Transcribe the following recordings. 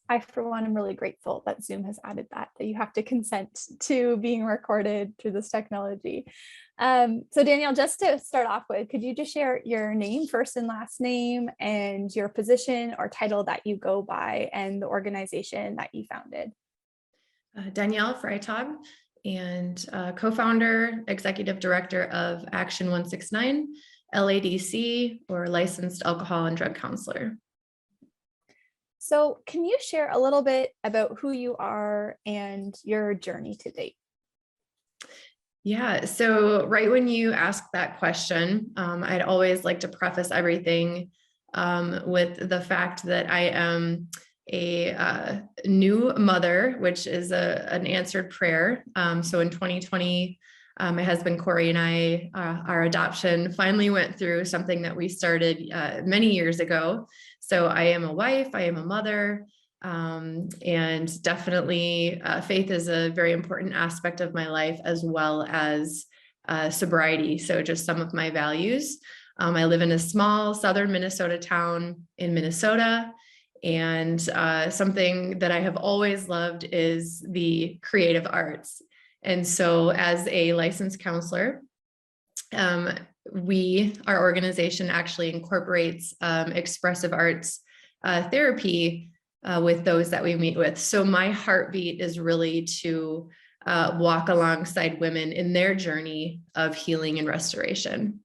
I, for one, am really grateful that Zoom has added that you have to consent to being recorded through this technology. So Danielle, just to start off with, could you just share your name, first and last name, and your position or title that you go by and the organization that you founded? Danielle Freitag, and co-founder, executive director of Action 169, LADC, or licensed alcohol and drug counselor. So can you share a little bit about who you are and your journey to date? Yeah, so right when you asked that question, I'd always like to preface everything with the fact that I am a new mother, which is an answered prayer. So in 2020, my husband Corey and I, our adoption finally went through, something that we started many years ago. So I am a wife, I am a mother, and definitely faith is a very important aspect of my life, as well as sobriety. So just some of my values. I live in a small southern Minnesota town in Minnesota. And something that I have always loved is the creative arts. And so as a licensed counselor, our organization actually incorporates expressive arts therapy with those that we meet with. So my heartbeat is really to walk alongside women in their journey of healing and restoration.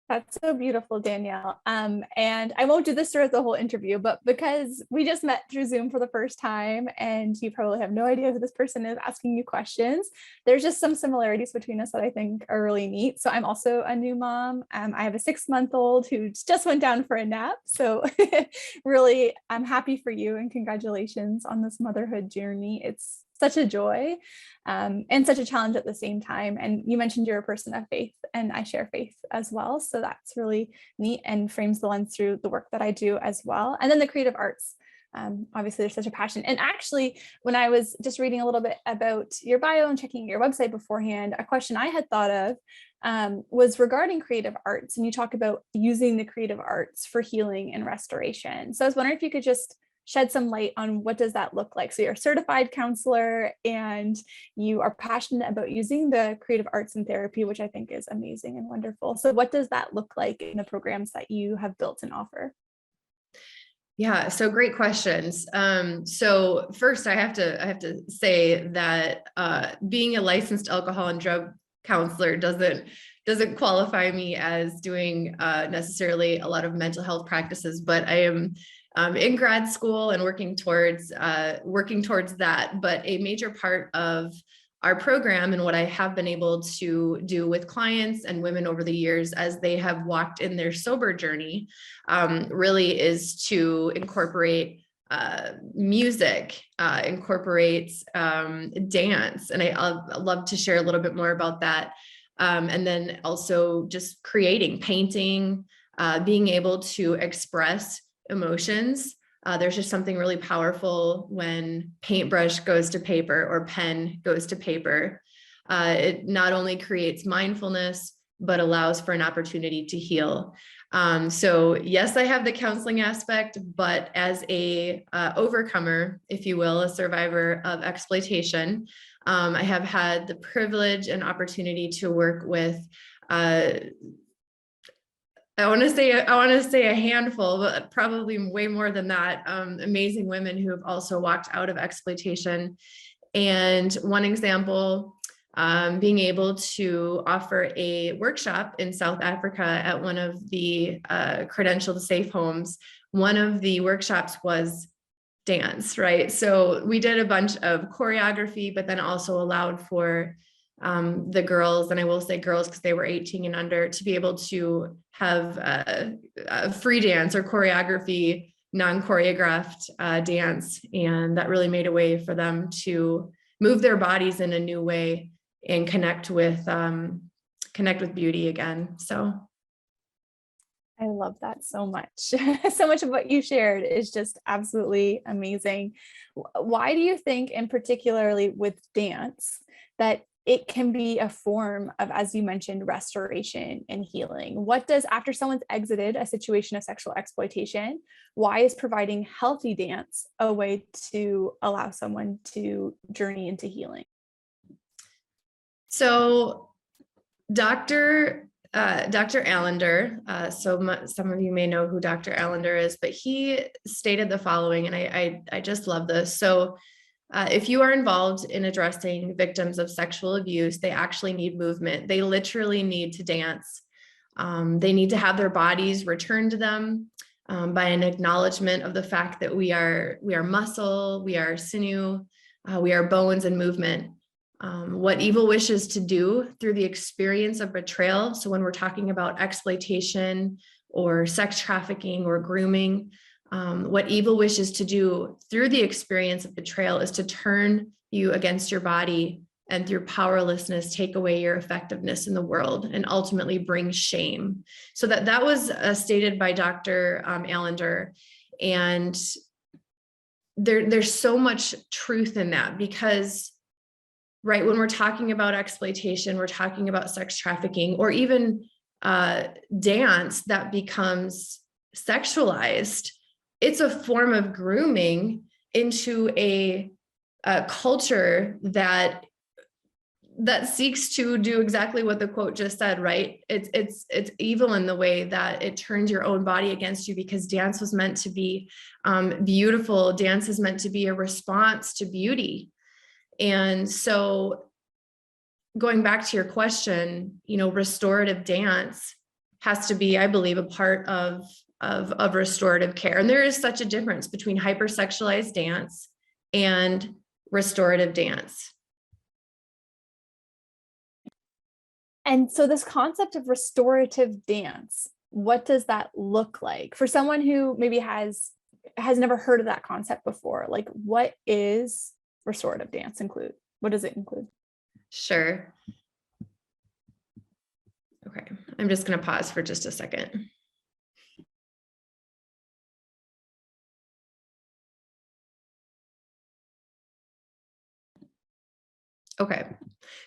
That's so beautiful, Danielle. And I won't do this throughout the whole interview, but because we just met through Zoom for the first time, and you probably have no idea who this person is asking you questions, there's just some similarities between us that I think are really neat. So I'm also a new mom. I have a 6-month-old who just went down for a nap. So really, I'm happy for you and congratulations on this motherhood journey. It's such a joy and such a challenge at the same time. And you mentioned you're a person of faith, and I share faith as well. So that's really neat and frames the lens through the work that I do as well. And then the creative arts. Obviously, there's such a passion. And actually, when I was just reading a little bit about your bio and checking your website beforehand, a question I had thought of was regarding creative arts. And you talk about using the creative arts for healing and restoration. So I was wondering if you could just shed some light on what does that look like. So you're a certified counselor and you are passionate about using the creative arts in therapy, which I think is amazing and wonderful. So what does that look like in the programs that you have built and offer? Yeah, so great questions. So first, I have to say that being a licensed alcohol and drug counselor doesn't qualify me as doing necessarily a lot of mental health practices, but I am in grad school and working towards that. But a major part of our program and what I have been able to do with clients and women over the years as they have walked in their sober journey really is to incorporate music, incorporates dance. And I'd love to share a little bit more about that. And then also just creating, painting, being able to express emotions. There's just something really powerful when paintbrush goes to paper or pen goes to paper. It not only creates mindfulness, but allows for an opportunity to heal. So yes, I have the counseling aspect, but as a overcomer, if you will, a survivor of exploitation, I have had the privilege and opportunity to work with I want to say a handful, but probably way more than that. Amazing women who have also walked out of exploitation. And one example, being able to offer a workshop in South Africa at one of the credentialed safe homes. One of the workshops was dance, right? So we did a bunch of choreography, but then also allowed for the girls, and I will say girls because they were 18 and under, to be able to have a free dance or choreography, non-choreographed dance. And that really made a way for them to move their bodies in a new way and connect with beauty again. So I love that so much. So much of what you shared is just absolutely amazing. Why do you think, and particularly with dance, that it can be a form of, as you mentioned, restoration and healing. What does, after someone's exited a situation of sexual exploitation, why is providing healthy dance a way to allow someone to journey into healing? So Dr. Allender, some of you may know who Dr. Allender is, but he stated the following, and I just love this. So if you are involved in addressing victims of sexual abuse, they actually need movement. They literally need to dance. They need to have their bodies returned to them by an acknowledgement of the fact that we are muscle, we are sinew, we are bones and movement. What evil wishes to do through the experience of betrayal. So when we're talking about exploitation or sex trafficking or grooming, what evil wishes to do through the experience of betrayal is to turn you against your body, and through powerlessness, take away your effectiveness in the world and ultimately bring shame. So that was stated by Dr. Allender. And there's so much truth in that, because right, when we're talking about exploitation, we're talking about sex trafficking, or even dance that becomes sexualized. It's a form of grooming into a culture that seeks to do exactly what the quote just said, right? It's evil in the way that it turns your own body against you, because dance was meant to be beautiful. Dance is meant to be a response to beauty. And so going back to your question, restorative dance has to be, I believe, a part of restorative care. And there is such a difference between hypersexualized dance and restorative dance. And so this concept of restorative dance, what does that look like for someone who maybe has never heard of that concept before? Like, what is restorative dance include? What does it include? Sure. Okay, I'm just going to pause for just a second. Okay,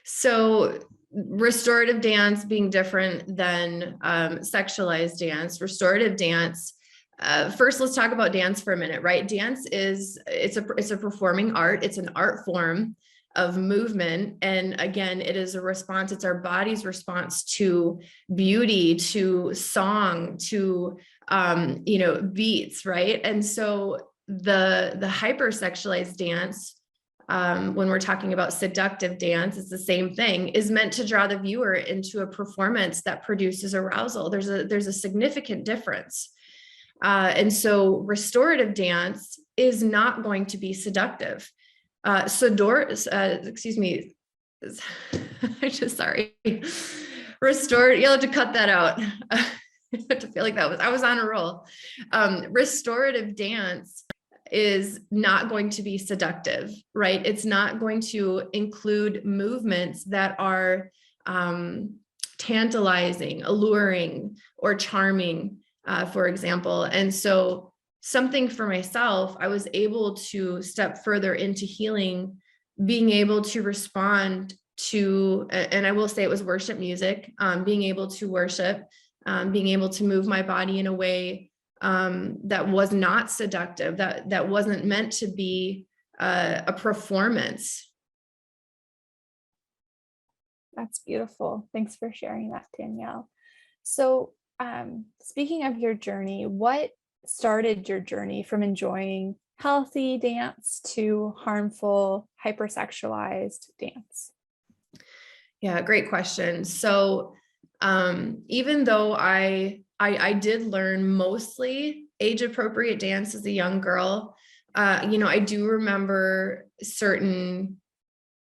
so restorative dance being different than sexualized dance. Restorative dance, first let's talk about dance for a minute, right? Dance it's a performing art. It's an art form of movement, and again, it is a response. It's our body's response to beauty, to song, to beats, right? And so the hypersexualized dance, when we're talking about seductive dance, it's the same thing, is meant to draw the viewer into a performance that produces arousal. There's a significant difference. And so restorative dance is not going to be seductive. Excuse me. I just, sorry. You'll have to cut that out. I have to feel like I was on a roll. Restorative dance is not going to be seductive, right? It's not going to include movements that are tantalizing, alluring, or charming, for example. And so something for myself, I was able to step further into healing, being able to respond to, and I will say it was worship music, being able to worship, being able to move my body in a way that was not seductive, that wasn't meant to be a performance. That's beautiful. Thanks for sharing that, Danielle. So speaking of your journey, what started your journey from enjoying healthy dance to harmful hypersexualized dance? Yeah, great question. So even though I did learn mostly age appropriate dance as a young girl, I do remember certain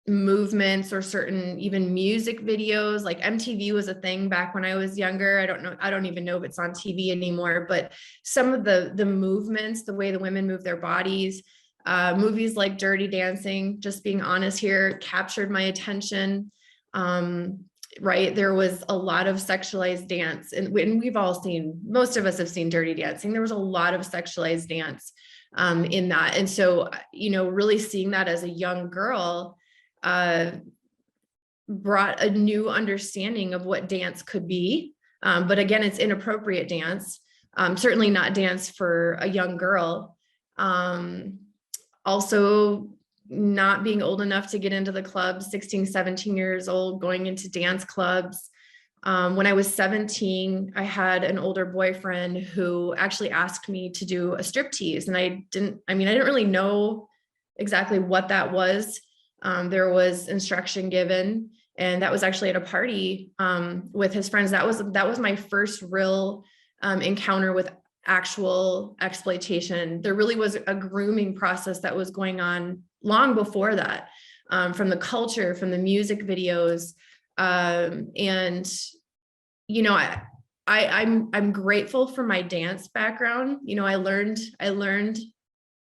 movements or certain even music videos. Like MTV was a thing back when I was younger. I don't even know if it's on TV anymore, but some of the movements, the way the women move their bodies, movies like Dirty Dancing, just being honest here, captured my attention. Right, there was a lot of sexualized dance, and most of us have seen Dirty Dancing. There was a lot of sexualized dance in that. And so, really seeing that as a young girl, brought a new understanding of what dance could be. But again, it's inappropriate dance, certainly not dance for a young girl. Also, not being old enough to get into the clubs, 16, 17 years old, going into dance clubs. When I was 17, I had an older boyfriend who actually asked me to do a striptease. And I didn't really know exactly what that was. There was instruction given, and that was actually at a party with his friends. That was my first real encounter with actual exploitation. There really was a grooming process that was going on long before that, from the culture, from the music videos. And, you know, I'm grateful for my dance background. You know, I learned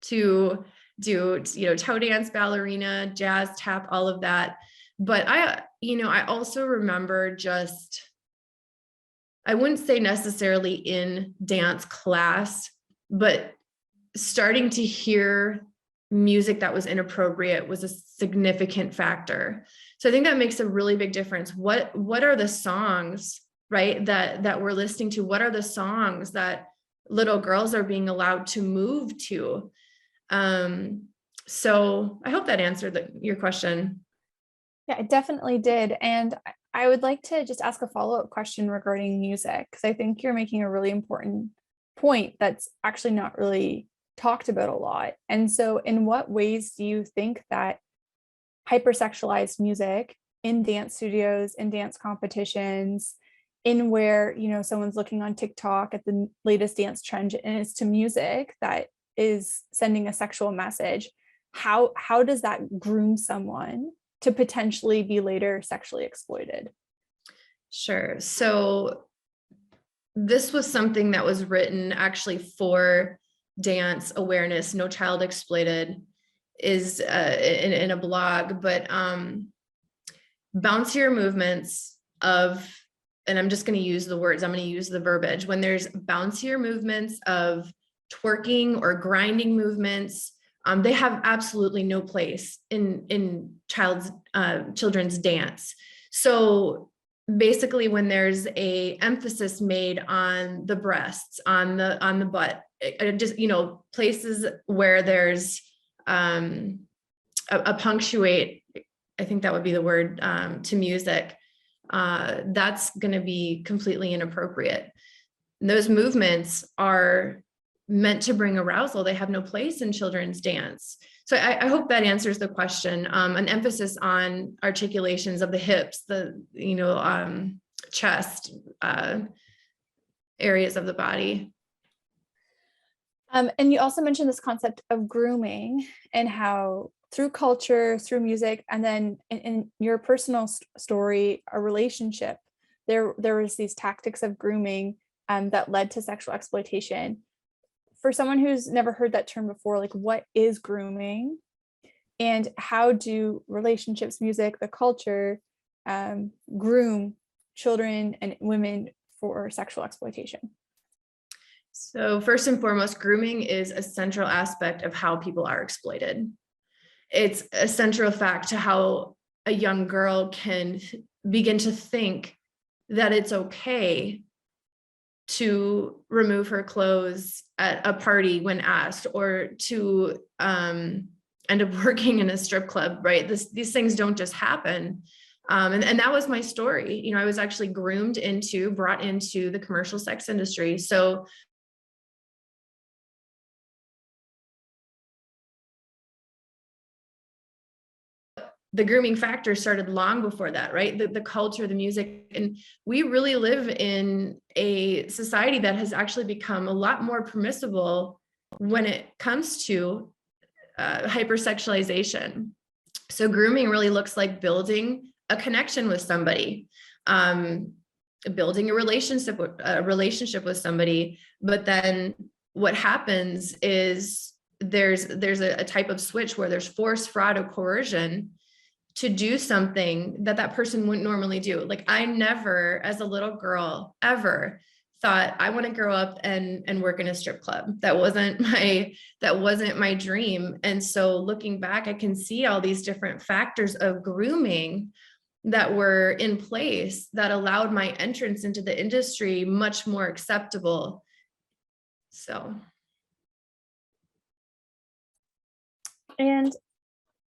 to do, toe dance, ballerina, jazz, tap, all of that. But I also remember I wouldn't say necessarily in dance class, but starting to hear music that was inappropriate was a significant factor. So I think that makes a really big difference. What are the songs, right, that we're listening to? What are the songs that little girls are being allowed to move to? So I hope that answered your question. Yeah, it definitely did. And I would like to just ask a follow-up question regarding music, because I think you're making a really important point that's actually not really talked about a lot. And so in what ways do you think that hypersexualized music in dance studios, in dance competitions, in where, someone's looking on TikTok at the latest dance trend and it's to music that is sending a sexual message, how does that groom someone to potentially be later sexually exploited? Sure. So this was something that was written actually for dance awareness. No Child Exploited is in a blog, but bouncier movements of, and I'm just going to use the words, I'm going to use the verbiage. When there's bouncier movements of twerking or grinding movements, they have absolutely no place in children's dance. So basically, when there's a emphasis made on the breasts, on the butt, just places where there's a punctuate, I think that would be the word, to music, that's going to be completely inappropriate. And those movements are meant to bring arousal. They have no place in children's dance. So I hope that answers the question. An emphasis on articulations of the hips, the chest, areas of the body. And you also mentioned this concept of grooming and how through culture, through music, and then in your personal story, a relationship, there was these tactics of grooming that led to sexual exploitation. For someone who's never heard that term before, like, what is grooming, and how do relationships, music, the culture groom children and women for sexual exploitation? So first and foremost, grooming is a central aspect of how people are exploited. It's a central fact to how a young girl can begin to think that it's okay to remove her clothes at a party when asked, or to end up working in a strip club, right? These things don't just happen. And that was my story. I was actually brought into the commercial sex industry. So the grooming factor started long before that, right? The culture, the music, and we really live in a society that has actually become a lot more permissible when it comes to hypersexualization. So grooming really looks like building a connection with somebody, building a relationship with somebody. But then what happens is there's a type of switch where there's force, fraud, or coercion to do something that person wouldn't normally do. Like, I never, as a little girl, ever thought I want to grow up and work in a strip club. That wasn't my dream. And so looking back, I can see all these different factors of grooming that were in place that allowed my entrance into the industry much more acceptable. So. And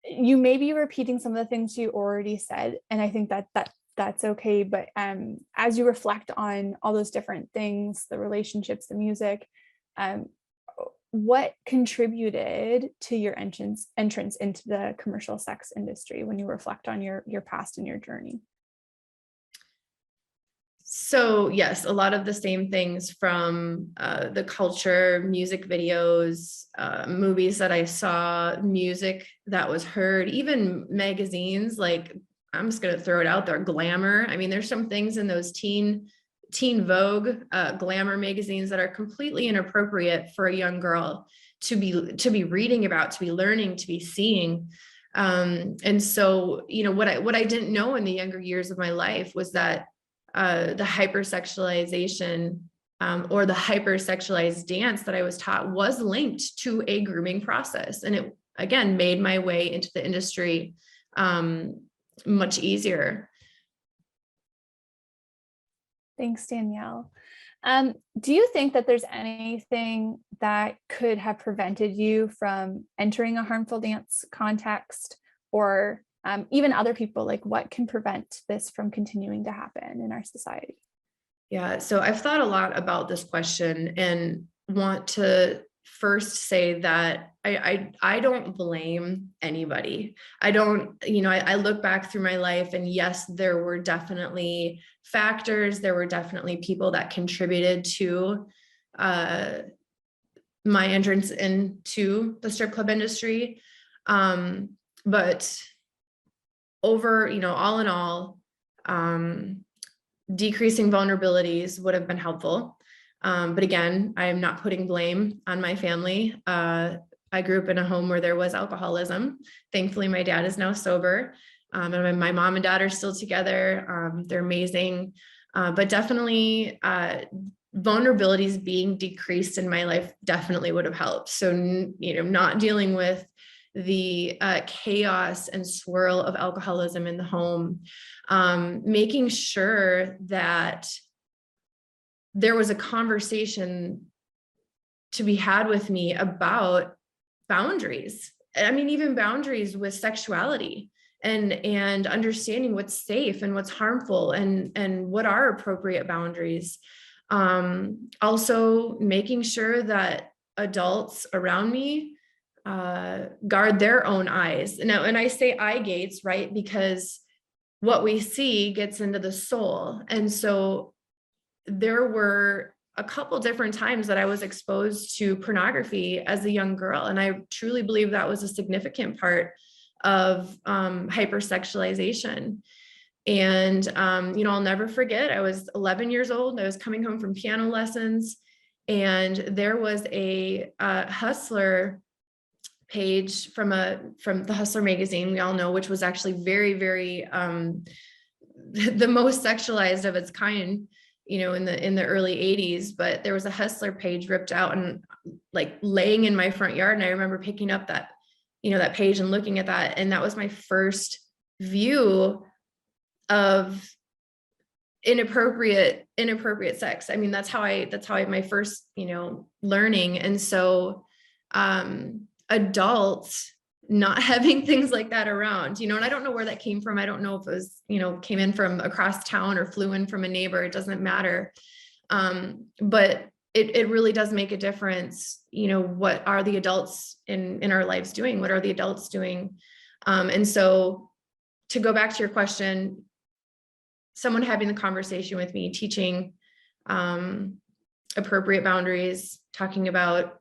you may be repeating some of the things you already said, and I think that's okay. But as you reflect on all those different things, the relationships, the music, what contributed to your entrance into the commercial sex industry when you reflect on your past and your journey? So yes, a lot of the same things from the culture, music videos, movies that I saw, music that was heard, even magazines, like I'm just going to throw it out there, Glamour. I mean, there's some things in those teen Vogue, Glamour magazines that are completely inappropriate for a young girl to be reading about, to be learning, to be seeing. And so, what I didn't know in the younger years of my life was that the hypersexualization or the hypersexualized dance that I was taught was linked to a grooming process. And it, again, made my way into the industry much easier. Thanks, Danielle. Do you think that there's anything that could have prevented you from entering a harmful dance context, or even other people? Like, what can prevent this from continuing to happen in our society? Yeah, so I've thought a lot about this question and want to first say that I don't blame anybody. I don't, I look back through my life, and yes, there were definitely factors, there were definitely people that contributed to my entrance into the strip club industry. But over, all in all, decreasing vulnerabilities would have been helpful. But again, I am not putting blame on my family. I grew up in a home where there was alcoholism. Thankfully, my dad is now sober. And my mom and dad are still together. They're amazing. But definitely vulnerabilities being decreased in my life definitely would have helped. So, not dealing with the chaos and swirl of alcoholism in the home, making sure that there was a conversation to be had with me about boundaries. I mean, even boundaries with sexuality, and understanding what's safe and what's harmful, and what are appropriate boundaries. Also making sure that adults around me guard their own eyes. Now, and I say eye gates, right? Because what we see gets into the soul. And so there were a couple different times that I was exposed to pornography as a young girl. And I truly believe that was a significant part of hypersexualization. And, I'll never forget, I was 11 years old. I was coming home from piano lessons, and there was a Hustler page from the Hustler magazine, we all know, which was actually very, very the most sexualized of its kind, in the early 80s. But there was a Hustler page ripped out and like laying in my front yard, and I remember picking up that that page and looking at that, and that was my first view of inappropriate sex. I mean, that's how I my first learning. And so adults not having things like that around, and I don't know where that came from. I don't know if it was, came in from across town or flew in from a neighbor. It doesn't matter. But it really does make a difference. What are the adults in our lives doing? What are the adults doing? And so to go back to your question, someone having the conversation with me, teaching appropriate boundaries, talking about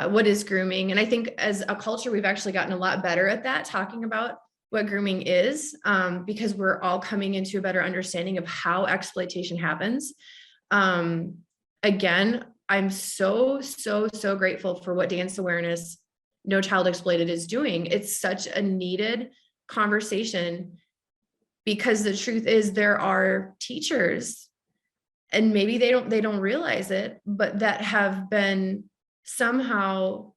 what is grooming. And I think as a culture, we've actually gotten a lot better at that, talking about what grooming is, because we're all coming into a better understanding of how exploitation happens. Again, I'm so grateful for what Dance Awareness No Child Exploited is doing. It's such a needed conversation, because the truth is there are teachers, and maybe they don't realize it, but that have been somehow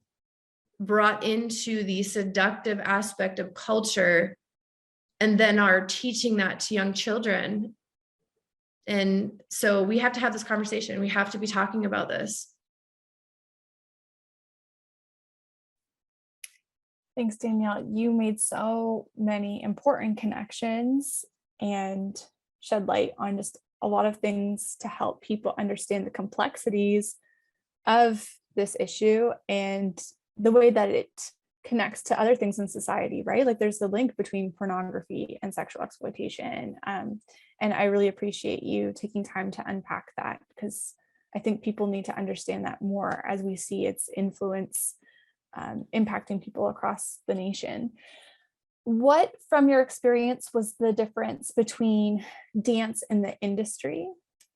brought into the seductive aspect of culture and then are teaching that to young children. And so we have to have this conversation. We have to be talking about this. Thanks, Danielle. You made so many important connections and shed light on just a lot of things to help people understand the complexities of this issue and the way that it connects to other things in society, right? Like there's the link between pornography and sexual exploitation. And I really appreciate you taking time to unpack that, because I think people need to understand that more as we see its influence impacting people across the nation. What, from your experience, was the difference between dance in the industry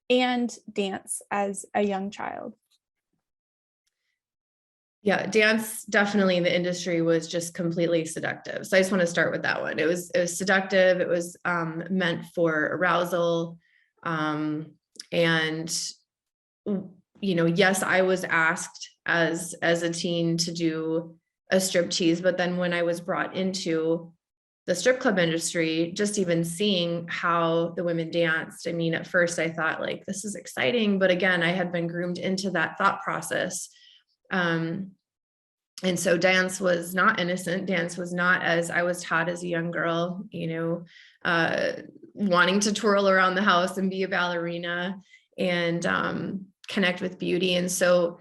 and dance as a young child? Yeah, dance definitely in the industry was just completely seductive. So I just want to start with that one. It was seductive. It was meant for arousal. And, yes, I was asked as a teen to do a striptease, but then when I was brought into the strip club industry, just even seeing how the women danced, I mean, at first I thought like, this is exciting, but again, I had been groomed into that thought process. And so dance was not innocent. Dance was not as I was taught as a young girl, wanting to twirl around the house and be a ballerina and connect with beauty. And so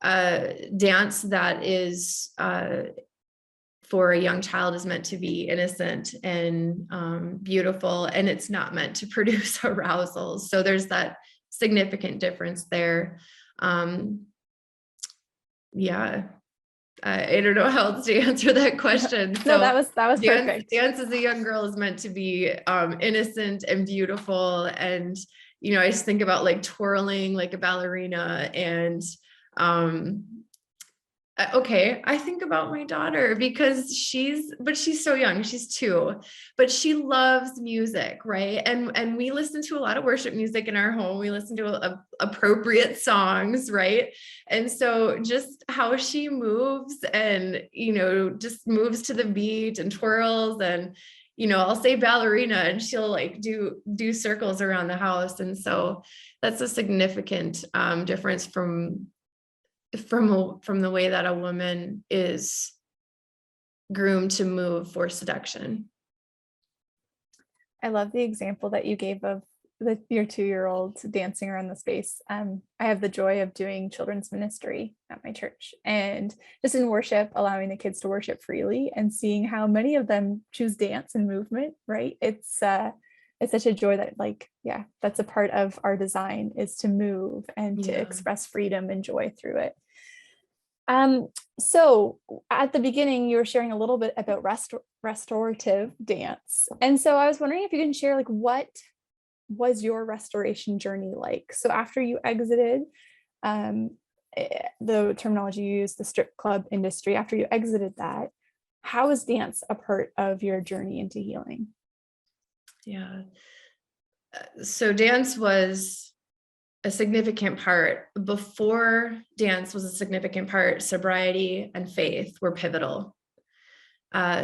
dance that is for a young child is meant to be innocent and beautiful, and it's not meant to produce arousal. So there's that significant difference there. Yeah. I don't know how else to answer that question. No, that was perfect. Dance as a young girl is meant to be innocent and beautiful. And, I just think about like twirling like a ballerina and okay, I think about my daughter because she's so young, she's 2, but she loves music, right? And we listen to a lot of worship music in our home. We listen to appropriate songs, right? And so just how she moves and, just moves to the beat and twirls and, I'll say ballerina and she'll like do circles around the house. And so that's a significant difference from the way that a woman is groomed to move for seduction. I love the example that you gave of your 2-year-old dancing around the space. I have the joy of doing children's ministry at my church, and just in worship, allowing the kids to worship freely and seeing how many of them choose dance and movement, right? It's such a joy that that's a part of our design, is to move and to express freedom and joy through it. So at the beginning, you were sharing a little bit about restorative dance. And so I was wondering if you can share, like, what was your restoration journey like? So after you exited, the terminology you used, the strip club industry, after you exited that, how is dance a part of your journey into healing? Yeah. So dance was a significant part. Before dance was a significant part, sobriety and faith were pivotal.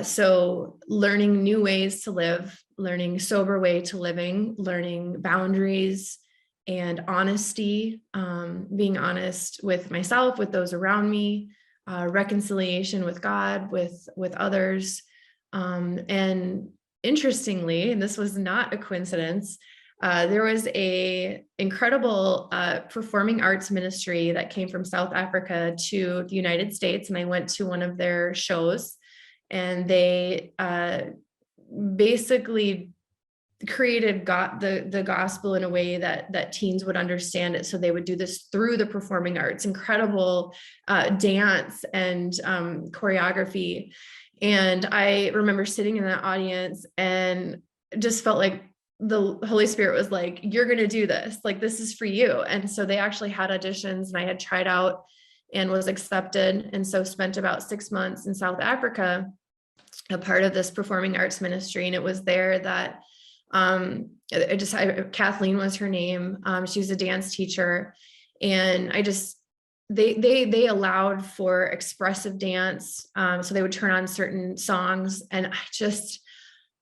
So learning new ways to live, learning sober way to living, learning boundaries and honesty, being honest with myself, with those around me, reconciliation with God, with others. And interestingly, and this was not a coincidence, there was a incredible performing arts ministry that came from South Africa to the United States, and I went to one of their shows, and they basically created the gospel in a way that teens would understand it. So they would do this through the performing arts, incredible dance and choreography. And I remember sitting in that audience and just felt like the Holy Spirit was like, you're going to do this. Like, this is for you. And so they actually had auditions, and I had tried out and was accepted. And so spent about 6 months in South Africa, a part of this performing arts ministry. And it was there that Kathleen was her name. She was a dance teacher, and they allowed for expressive dance. So they would turn on certain songs, and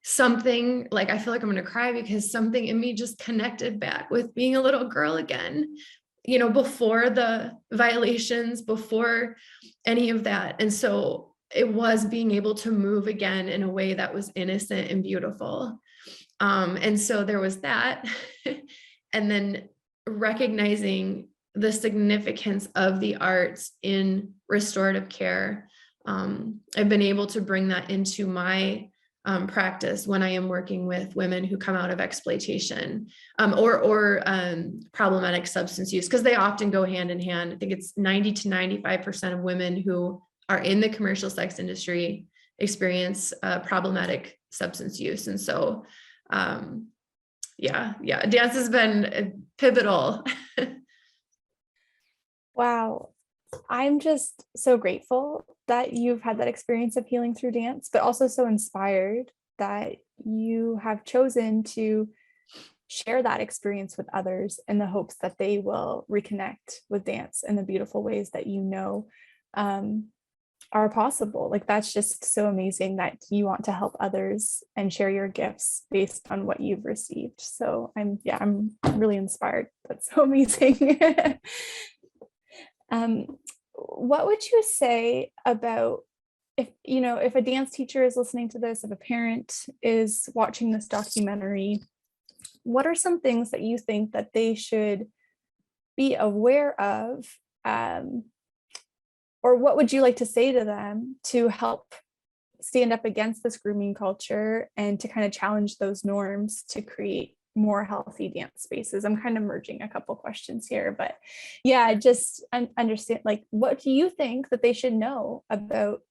something like, I feel like I'm going to cry because something in me just connected back with being a little girl again, before the violations, before any of that. And so it was being able to move again in a way that was innocent and beautiful. And so there was that. And then recognizing the significance of the arts in restorative care. I've been able to bring that into my practice when I am working with women who come out of exploitation or problematic substance use, because they often go hand in hand. I think it's 90 to 95% of women who are in the commercial sex industry experience problematic substance use. And so, dance has been pivotal. Wow. I'm just so grateful that you've had that experience of healing through dance, but also so inspired that you have chosen to share that experience with others in the hopes that they will reconnect with dance in the beautiful ways that are possible. Like, that's just so amazing that you want to help others and share your gifts based on what you've received. So I'm really inspired. That's so amazing. What would you say about if a dance teacher is listening to this, if a parent is watching this documentary, what are some things that you think that they should be aware of? Or what would you like to say to them to help stand up against this grooming culture and to kind of challenge those norms to create more healthy dance spaces? I'm kind of merging a couple questions here, but yeah, just understand, like, what do you think that they should know about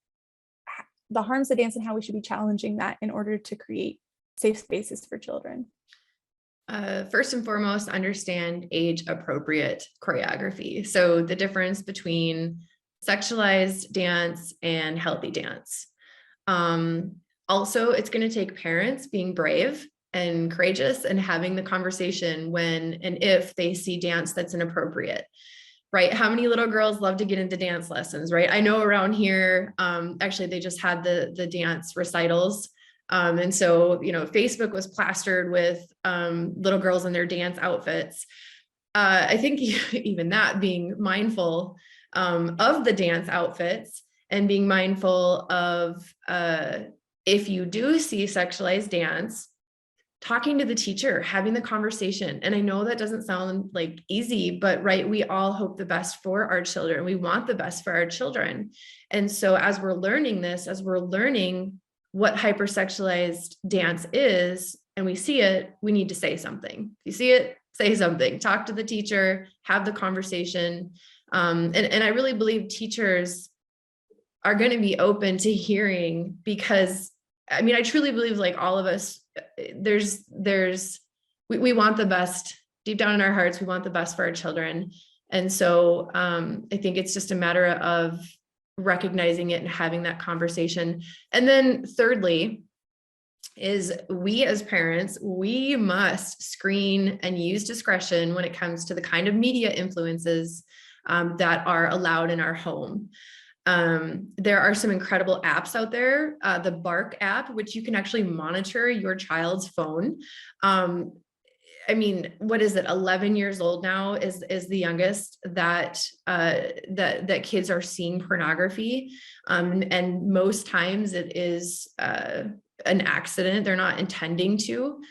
the harms of dance and how we should be challenging that in order to create safe spaces for children? First and foremost, understand age appropriate choreography. So the difference between sexualized dance and healthy dance. Also, it's going to take parents being brave and courageous and having the conversation when and if they see dance that's inappropriate, right? How many little girls love to get into dance lessons, right? I know around here, actually, they just had the dance recitals. And so, Facebook was plastered with little girls in their dance outfits. I think even that, being mindful of the dance outfits and being mindful of if you do see sexualized dance, talking to the teacher, having the conversation. And I know that doesn't sound like easy, but right, we all hope the best for our children. We want the best for our children. And so as we're learning this, as we're learning what hypersexualized dance is, and we see it, we need to say something. If you see it, say something, talk to the teacher, have the conversation. And I really believe teachers are going to be open to hearing, because I truly believe, like all of us, we want the best deep down in our hearts. We want the best for our children. And so I think it's just a matter of recognizing it and having that conversation. And then thirdly, is we as parents, we must screen and use discretion when it comes to the kind of media influences that are allowed in our home. There are some incredible apps out there. The Bark app, which you can actually monitor your child's phone. What is it? 11 years old now is the youngest that kids are seeing pornography. And most times it is an accident. They're not intending to.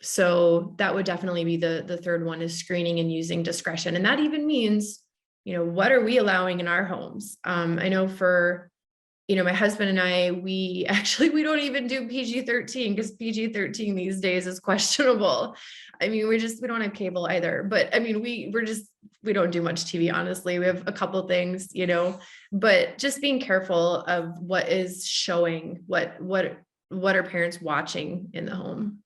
So that would definitely be the third one, is screening and using discretion. And that even means, what are we allowing in our homes? I know for, my husband and I, we don't even do PG-13, because PG-13 these days is questionable. We don't have cable either, but we don't do much TV, honestly. We have a couple things, but just being careful of what is showing, what are parents watching in the home.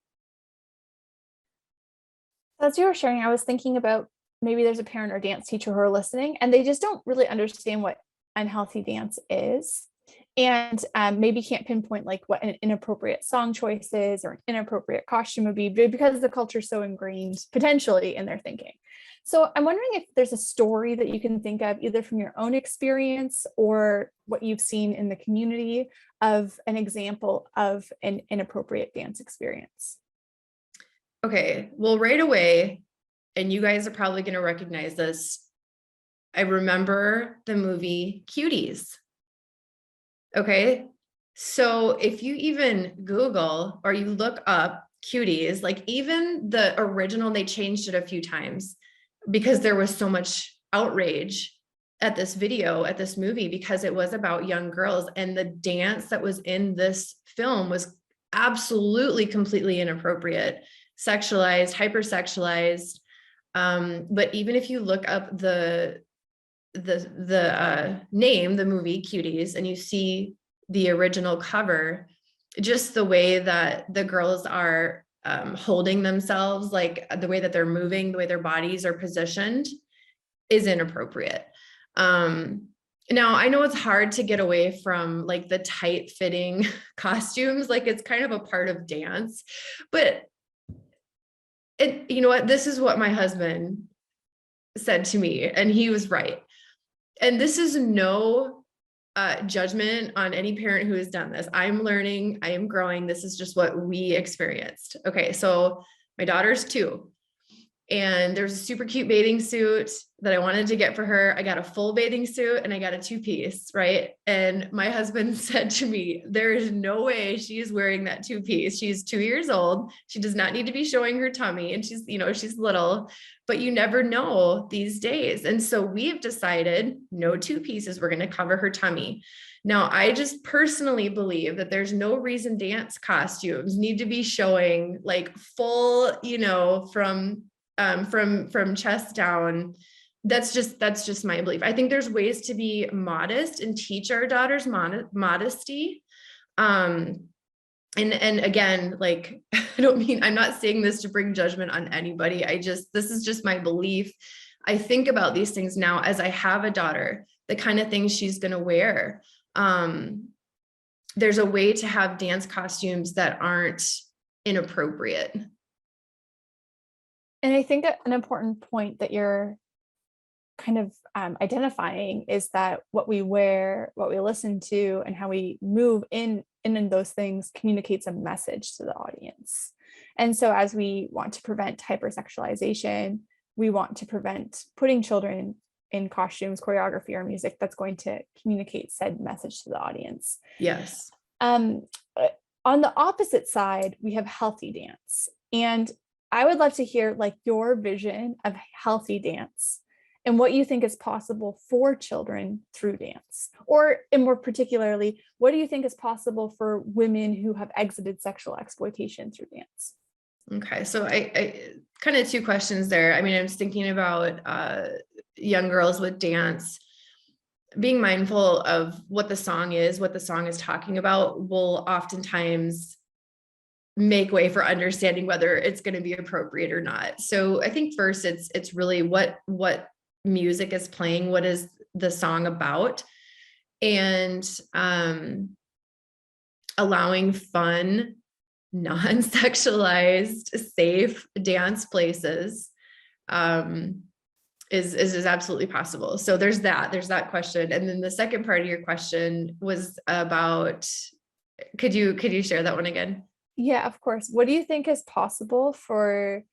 As you were sharing, I was thinking about, maybe there's a parent or dance teacher who are listening and they just don't really understand what unhealthy dance is, and maybe can't pinpoint like what an inappropriate song choice is or an inappropriate costume would be, because the culture is so ingrained potentially in their thinking. So I'm wondering if there's a story that you can think of, either from your own experience or what you've seen in the community, of an example of an inappropriate dance experience. Okay, well, right away, and you guys are probably going to recognize this, I remember the movie Cuties. Okay, so if you even Google or you look up Cuties, like even the original, they changed it a few times because there was so much outrage at this video, at this movie, because it was about young girls, and the dance that was in this film was absolutely completely inappropriate, sexualized, hypersexualized. But even if you look up the name, the movie Cuties, and you see the original cover, just the way that the girls are holding themselves, like the way that they're moving, the way their bodies are positioned, is inappropriate. Now I know it's hard to get away from like the tight fitting costumes, like it's kind of a part of dance, but you know what, this is what my husband said to me, and he was right. And this is no judgment on any parent who has done this. I'm learning, I am growing. This is just what we experienced. Okay, so my daughter's 2, and there's a super cute bathing suit that I wanted to get for her. I got a full bathing suit and I got a 2-piece, right? And my husband said to me, there is no way she is wearing that 2-piece. She's 2 years old. She does not need to be showing her tummy, and she's, you know, she's little, but you never know these days. And so we've decided no 2-pieces. We're going to cover her tummy. Now, I just personally believe that there's no reason dance costumes need to be showing like full, you know, from chest down. That's just my belief. I think there's ways to be modest and teach our daughters modesty. And again, like, I'm not saying this to bring judgment on anybody. This is just my belief. I think about these things now as I have a daughter, the kind of things she's going to wear. There's a way to have dance costumes that aren't inappropriate. And I think an important point that you're kind of identifying is that what we wear, what we listen to, and how we move in those things communicates a message to the audience. And so as we want to prevent hypersexualization, we want to prevent putting children in costumes, choreography, or music that's going to communicate said message to the audience. Yes. On the opposite side, we have healthy dance. And I would love to hear like your vision of healthy dance and what you think is possible for children through dance, or and more particularly, what do you think is possible for women who have exited sexual exploitation through dance? Okay, so I kind of 2 questions there. I mean, I'm just thinking about young girls with dance. Being mindful of what the song is talking about will oftentimes make way for understanding whether it's going to be appropriate or not. So I think first it's really what music is playing, what is the song about, and allowing fun, non-sexualized, safe dance places is absolutely possible. So there's that question. And then the second part of your question was about, could you share that one again? Yeah, of course. What do you think is possible for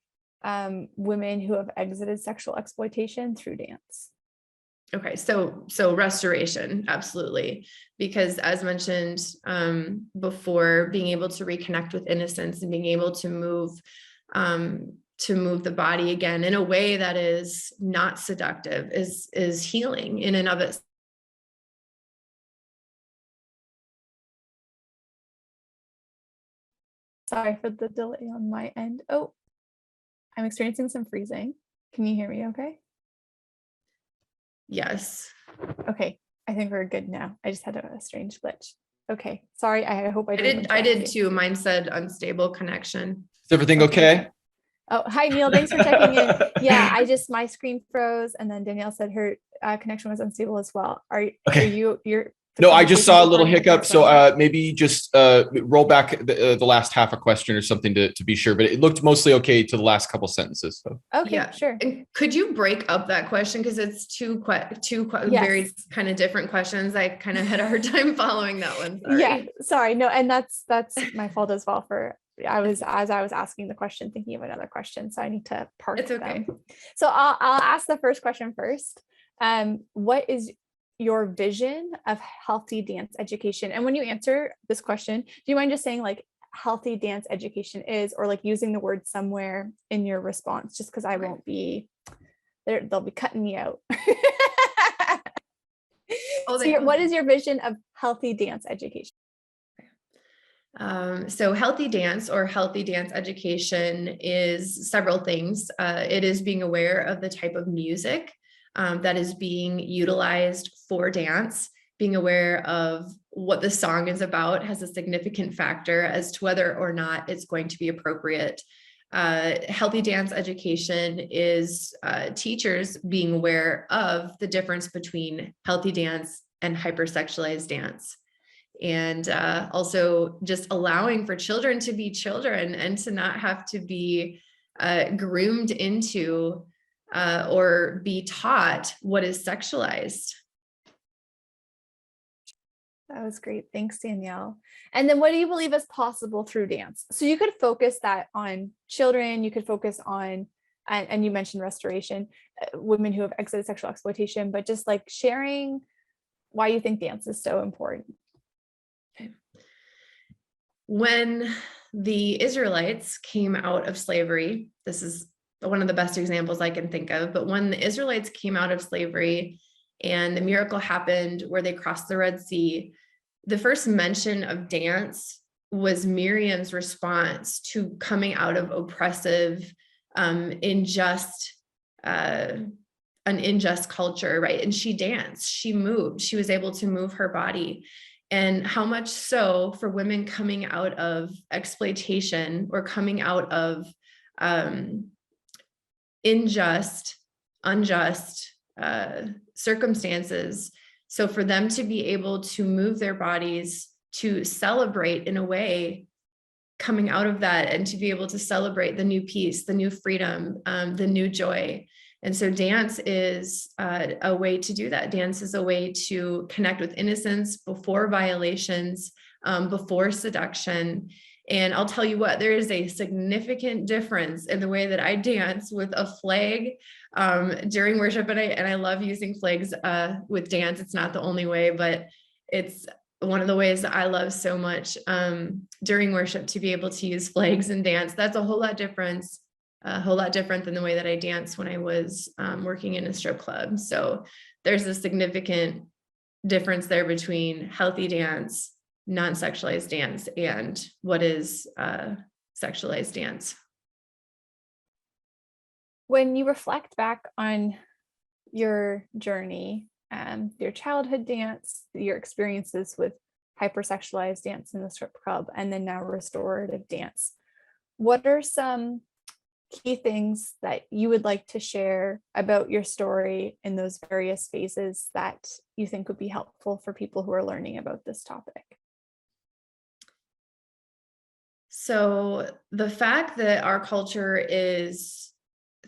women who have exited sexual exploitation through dance? Okay, so restoration, absolutely. Because as mentioned before, being able to reconnect with innocence and being able to move the body again in a way that is not seductive is healing in and of itself. Sorry for the delay on my end. Oh, I'm experiencing some freezing. Can you hear me okay? Yes. Okay, I think we're good now. I just had a strange glitch. Okay, sorry. I hope I did too. Mine said unstable connection. Is everything okay? Oh, hi Neil. Thanks for checking in. Yeah, my screen froze, and then Danielle said her connection was unstable as well. You're No, I just saw a little hiccup. So So maybe just roll back the last half a question or something to be sure, but it looked mostly okay to the last couple sentences. So. okay, Yeah. sure. And could you break up that question? Because it's two very kind of different questions. I kind of had a hard time following that one. Sorry. Yeah, sorry. No, and that's my fault as well for as I was asking the question, thinking of another question. So I need to park It's okay. them. So I'll ask the first question first. What is your vision of healthy dance education? And when you answer this question, do you mind just saying like healthy dance education is, or like using the word somewhere in your response, just because I won't be there, they'll be cutting me out. So what is your vision of healthy dance education? So healthy dance or healthy dance education is several things. It is being aware of the type of music that is being utilized for dance. Being aware of what the song is about has a significant factor as to whether or not it's going to be appropriate. Healthy dance education is teachers being aware of the difference between healthy dance and hypersexualized dance. And also just allowing for children to be children and to not have to be groomed into or be taught what is sexualized. That was great. Thanks, Danielle. And then what do you believe is possible through dance? So you could focus that on children, you could focus on, and you mentioned restoration, women who have exited sexual exploitation, but just like sharing why you think dance is so important. Okay. When the Israelites came out of slavery, this is one of the best examples I can think of, but when the Israelites came out of slavery and the miracle happened where they crossed the Red Sea, the first mention of dance was Miriam's response to coming out of oppressive, an unjust culture, right? And she danced, she moved, she was able to move her body. And how much so for women coming out of exploitation or coming out of unjust circumstances. So for them to be able to move their bodies to celebrate in a way coming out of that and to be able to celebrate the new peace, the new freedom, the new joy. And so dance is a way to do that. Dance is a way to connect with innocence before violations, before seduction. And I'll tell you what, there is a significant difference in the way that I dance with a flag during worship. And I love using flags with dance. It's not the only way, but it's one of the ways that I love so much during worship to be able to use flags and dance. That's a whole lot different than the way that I danced when I was working in a strip club. So there's a significant difference there between healthy dance, non-sexualized dance, and what is sexualized dance. When you reflect back on your journey, your childhood dance, your experiences with hypersexualized dance in the strip club, and then now restorative dance, what are some key things that you would like to share about your story in those various phases that you think would be helpful for people who are learning about this topic? So the fact that our culture is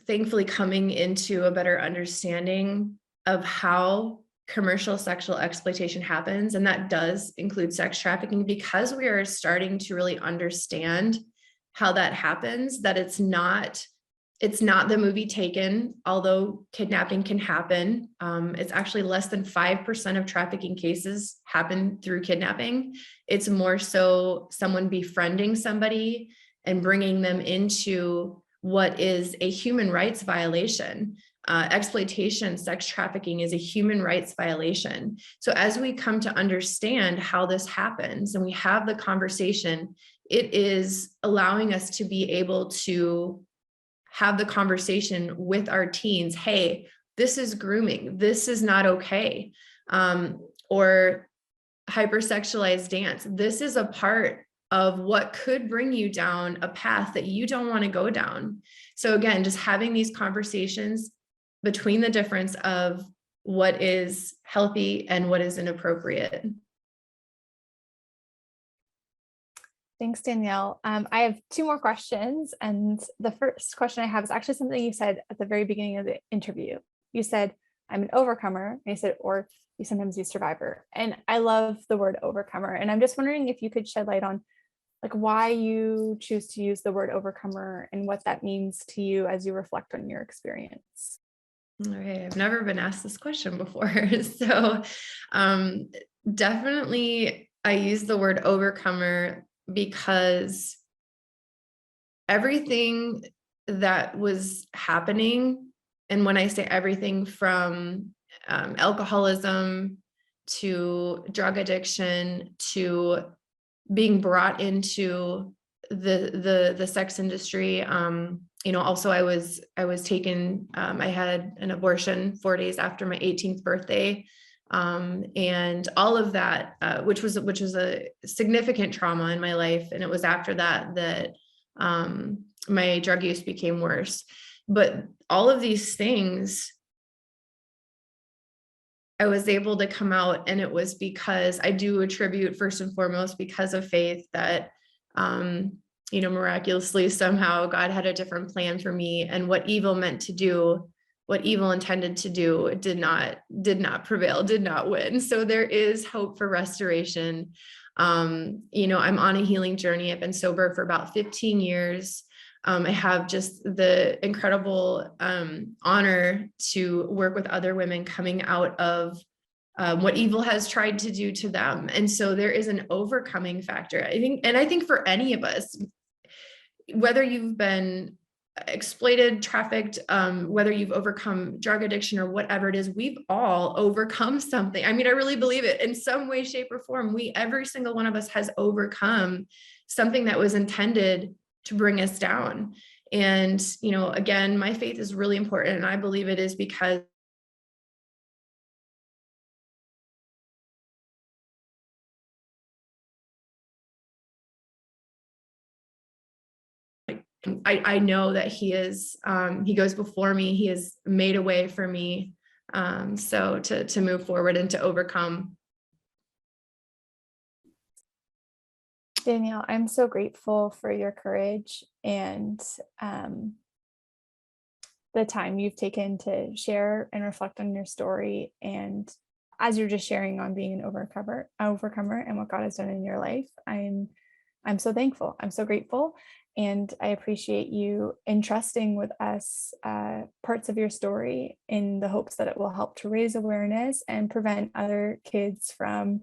thankfully coming into a better understanding of how commercial sexual exploitation happens, and that does include sex trafficking, because we are starting to really understand how that happens, that it's not the movie Taken, although kidnapping can happen. It's actually less than 5% of trafficking cases happen through kidnapping. It's more so someone befriending somebody and bringing them into what is a human rights violation. Exploitation, sex trafficking is a human rights violation. So as we come to understand how this happens and we have the conversation, it is allowing us to be able to have the conversation with our teens. Hey, this is grooming. This is not okay. Or hypersexualized dance. This is a part of what could bring you down a path that you don't want to go down. So again, just having these conversations between the difference of what is healthy and what is inappropriate. Thanks, Danielle. I have two more questions. And the first question I have is actually something you said at the very beginning of the interview. You said, I'm an overcomer. And you said, or you sometimes use survivor. And I love the word overcomer. And I'm just wondering if you could shed light on like why you choose to use the word overcomer and what that means to you as you reflect on your experience. Okay, I've never been asked this question before. So definitely I use the word overcomer because everything that was happening, and when I say everything from alcoholism to drug addiction to being brought into the sex industry, also I was taken, I had an abortion 4 days after my 18th birthday. And all of that, which was a significant trauma in my life. And it was after that my drug use became worse. But all of these things, I was able to come out, and it was because I do attribute first and foremost because of faith that, miraculously somehow God had a different plan for me, and what evil meant to do, what evil intended to do did not prevail, did not win. So there is hope for restoration. I'm on a healing journey. I've been sober for about 15 years. I have just the incredible honor to work with other women coming out of what evil has tried to do to them. And so there is an overcoming factor, I think for any of us, whether you've been exploited, trafficked, whether you've overcome drug addiction or whatever it is, we've all overcome something. I mean, I really believe it in some way, shape, or form. Every single one of us has overcome something that was intended to bring us down. And, again, my faith is really important. And I believe it is because I know that he goes before me. He has made a way for me. So to move forward and to overcome. Danielle, I'm so grateful for your courage and the time you've taken to share and reflect on your story. And as you're just sharing on being an overcomer and what God has done in your life, I'm so thankful. I'm so grateful. And I appreciate you entrusting with us parts of your story in the hopes that it will help to raise awareness and prevent other kids from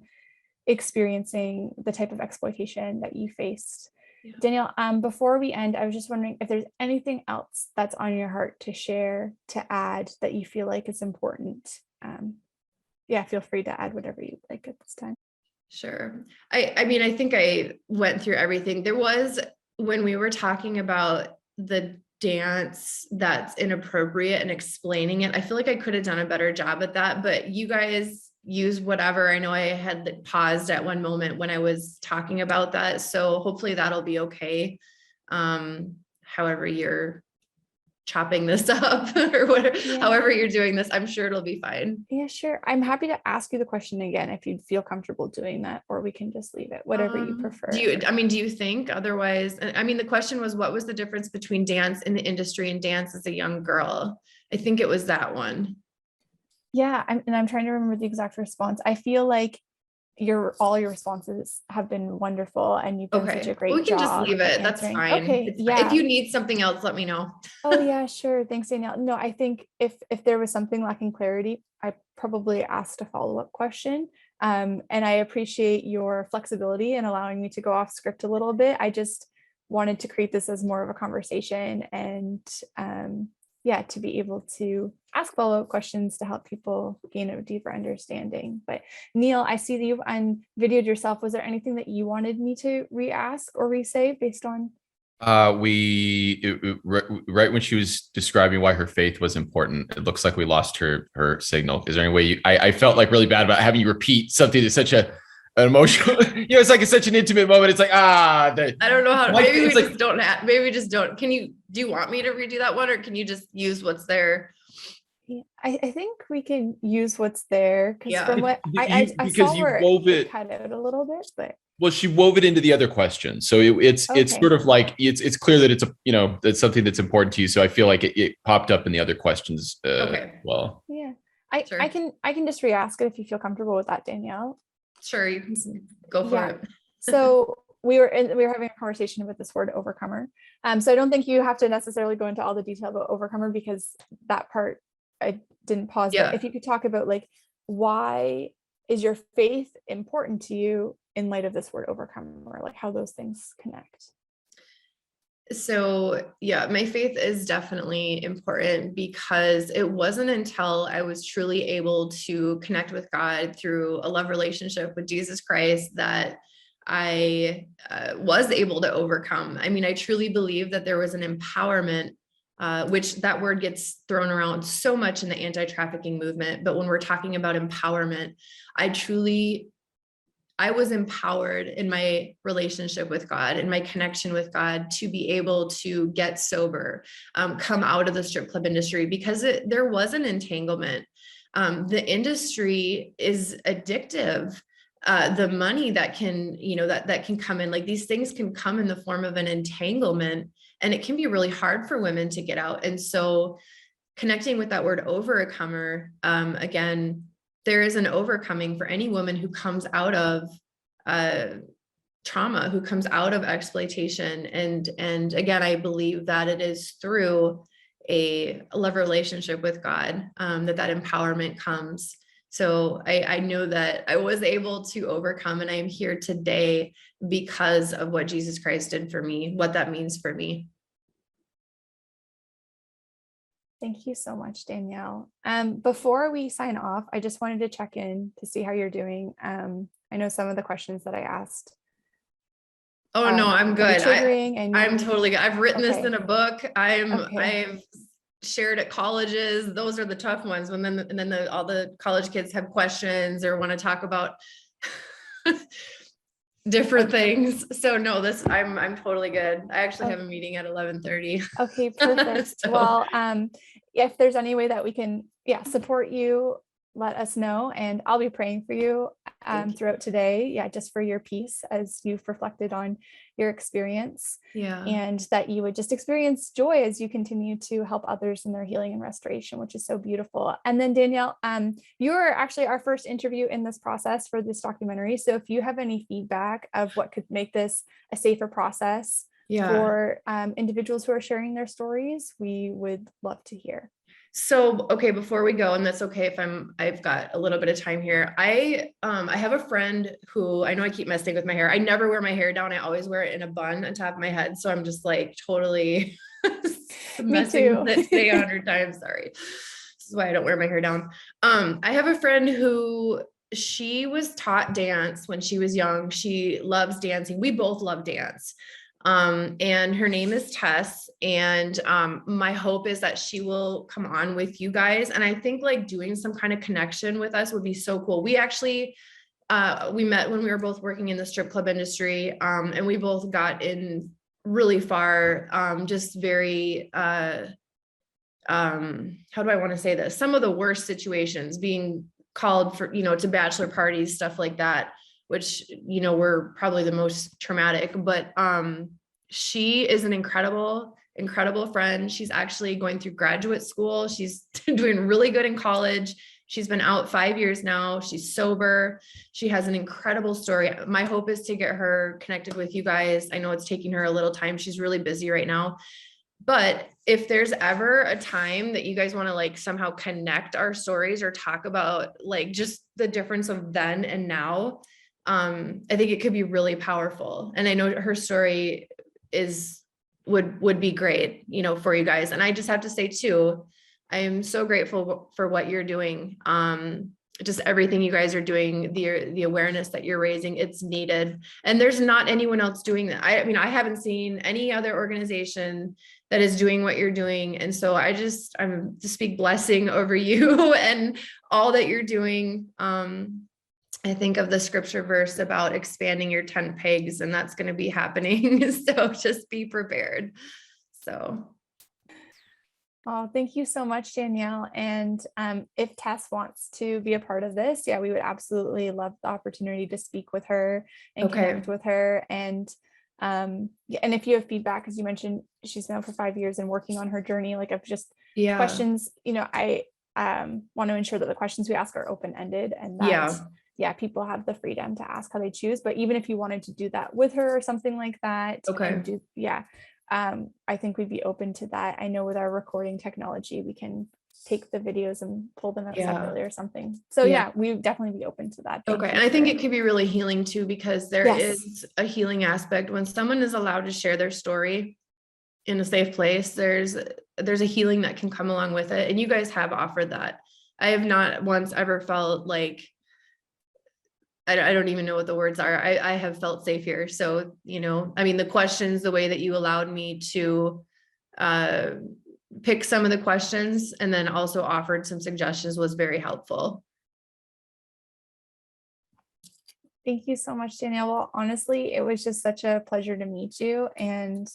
experiencing the type of exploitation that you faced. Yeah. Danielle, before we end, I was just wondering if there's anything else that's on your heart to share, to add that you feel like is important. Feel free to add whatever you'd like at this time. Sure. I mean, I think I went through everything. There was, when we were talking about the dance that's inappropriate and explaining it, I feel like I could have done a better job at that, but you guys use whatever. I know I had paused at one moment when I was talking about that. So hopefully that'll be okay. However you're chopping this up or whatever, however you're doing this, I'm sure it'll be fine. Yeah, sure. I'm happy to ask you the question again if you'd feel comfortable doing that, or we can just leave it, whatever you prefer. Do you think otherwise? I mean, the question was, what was the difference between dance in the industry and dance as a young girl? I think it was that one. Yeah. I'm trying to remember the exact response. I feel like all your responses have been wonderful, and you've done such a great job. We can just leave it. That's fine. Okay. If you need something else, let me know. Oh yeah, sure. Thanks, Danielle. No, I think if there was something lacking clarity, I probably asked a follow-up question. And I appreciate your flexibility in allowing me to go off script a little bit. I just wanted to create this as more of a conversation, and to be able to ask follow-up questions to help people gain a deeper understanding. But Neil, I see that you've unvideoed yourself. Was there anything that you wanted me to re-ask or re-say based on? Right when she was describing why her faith was important, it looks like we lost her signal. Is there any way I felt like really bad about having you repeat something that's such an emotional, it's like it's such an intimate moment. It's like, I don't know how, maybe we just don't. Do you want me to redo that one, or can you just use what's there? I think we can use what's there because Yeah. from what I Because saw you where wove it it. cut out a little bit, but Well, she wove it into the other question. So it's okay. sort of like it's clear that it's a, you know, that's something that's important to you. So I feel like it popped up in the other questions Okay. well. Yeah. Sure. I can just re-ask it if you feel comfortable with that, Danielle. Sure, you can go for it. So we were having a conversation about this word overcomer. So I don't think you have to necessarily go into all the detail about overcomer because that part I didn't pause. Yeah. But if you could talk about like why is your faith important to you in light of this word overcomer, like how those things connect. So yeah, my faith is definitely important because it wasn't until I was truly able to connect with God through a love relationship with Jesus Christ that I was able to overcome. I mean, I truly believe that there was an empowerment, which that word gets thrown around so much in the anti-trafficking movement. But when we're talking about empowerment, I was empowered in my relationship with God and my connection with God to be able to get sober, come out of the strip club industry because there was an entanglement. The industry is addictive. The money that can, that can come in, like these things can come in the form of an entanglement, and it can be really hard for women to get out. And so connecting with that word overcomer, again, there is an overcoming for any woman who comes out of trauma, who comes out of exploitation. And again, I believe that it is through a love relationship with God that empowerment comes. So I know that I was able to overcome, and I am here today because of what Jesus Christ did for me, what that means for me. Thank you so much, Danielle. Before we sign off, I just wanted to check in to see how you're doing. I know some of the questions that I asked. Oh no, I'm good. I'm totally good. I've written this in a book. I've shared at colleges. Those are the tough ones when all the college kids have questions or want to talk about different things. So no, I'm totally good. I actually have a meeting at 11:30. Okay, perfect. So, well, if there's any way that we can, support you, let us know, and I'll be praying for you throughout today. Yeah, just for your peace as you've reflected on your experience. Yeah. And that you would just experience joy as you continue to help others in their healing and restoration, which is so beautiful. And then Danielle, you are actually our first interview in this process for this documentary. So if you have any feedback of what could make this a safer process for individuals who are sharing their stories, we would love to hear. So, okay, before we go, and that's okay if I've got a little bit of time here. I have a friend who, I know I keep messing with my hair. I never wear my hair down. I always wear it in a bun on top of my head. So I'm just like totally messing with it today 100 times. Sorry. This is why I don't wear my hair down. I have a friend who, she was taught dance when she was young. She loves dancing. We both love dance. And her name is Tess. And my hope is that she will come on with you guys. And I think like doing some kind of connection with us would be so cool. We actually, we met when we were both working in the strip club industry. And we both got in really far, just very, how do I want to say this? Some of the worst situations, being called for, to bachelor parties, stuff like that, which, were probably the most traumatic, but, she is an incredible friend. She's actually going through graduate school. She's doing really good in college. She's been out 5 years now. She's sober. She has an incredible story. My hope is to get her connected with you guys. I know it's taking her a little time. She's really busy right now. But if there's ever a time that you guys want to like somehow connect our stories or talk about like just the difference of then and now, I think it could be really powerful. And I know her story would be great, for you guys. And I just have to say too, I am so grateful for what you're doing. Just everything you guys are doing, the awareness that you're raising, it's needed. And there's not anyone else doing that. I mean, I haven't seen any other organization that is doing what you're doing. And so I'm to speak blessing over you and all that you're doing. I think of the scripture verse about expanding your tent pegs, and that's going to be happening. So just be prepared. So Oh, thank you so much, Danielle. And if Tess wants to be a part of this, yeah, we would absolutely love the opportunity to speak with her and Okay. connect with her. Yeah, and if you have feedback, as you mentioned, she's been out for 5 years and working on her journey, like of just Yeah. questions, I want to ensure that the questions we ask are open-ended and that yeah, people have the freedom to ask how they choose. But even if you wanted to do that with her or something like that, Okay. and I think we'd be open to that. I know with our recording technology, we can take the videos and pull them out separately or something. So yeah, we would definitely be open to that. Okay. And I think it could be really healing too, because there is a healing aspect when someone is allowed to share their story in a safe place. There's a healing that can come along with it. And you guys have offered that. I have not once ever felt like, I don't even know what the words are. I have felt safe here. So, I mean, the questions, the way that you allowed me to pick some of the questions and then also offered some suggestions was very helpful. Thank you so much, Danielle. Well, honestly, it was just such a pleasure to meet you. And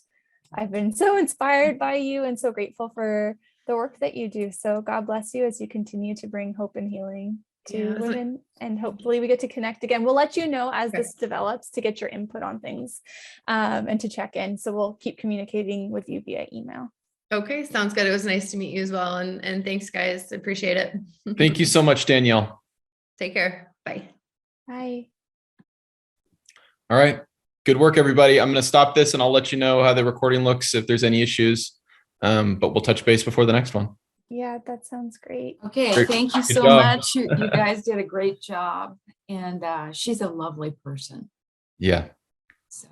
I've been so inspired by you and so grateful for the work that you do. So God bless you as you continue to bring hope and healing to women, and hopefully we get to connect again. We'll let you know as this develops to get your input on things and to check in. So we'll keep communicating with you via email. Okay, sounds good. It was nice to meet you as well. And thanks, guys. Appreciate it. Thank you so much, Danielle. Take care. Bye. Bye. All right. Good work, everybody. I'm going to stop this and I'll let you know how the recording looks if there's any issues. But we'll touch base before the next one. Yeah, that sounds great. Okay, Great. thank you Good so job. much. You guys did a great job. And she's a lovely person. Yeah. So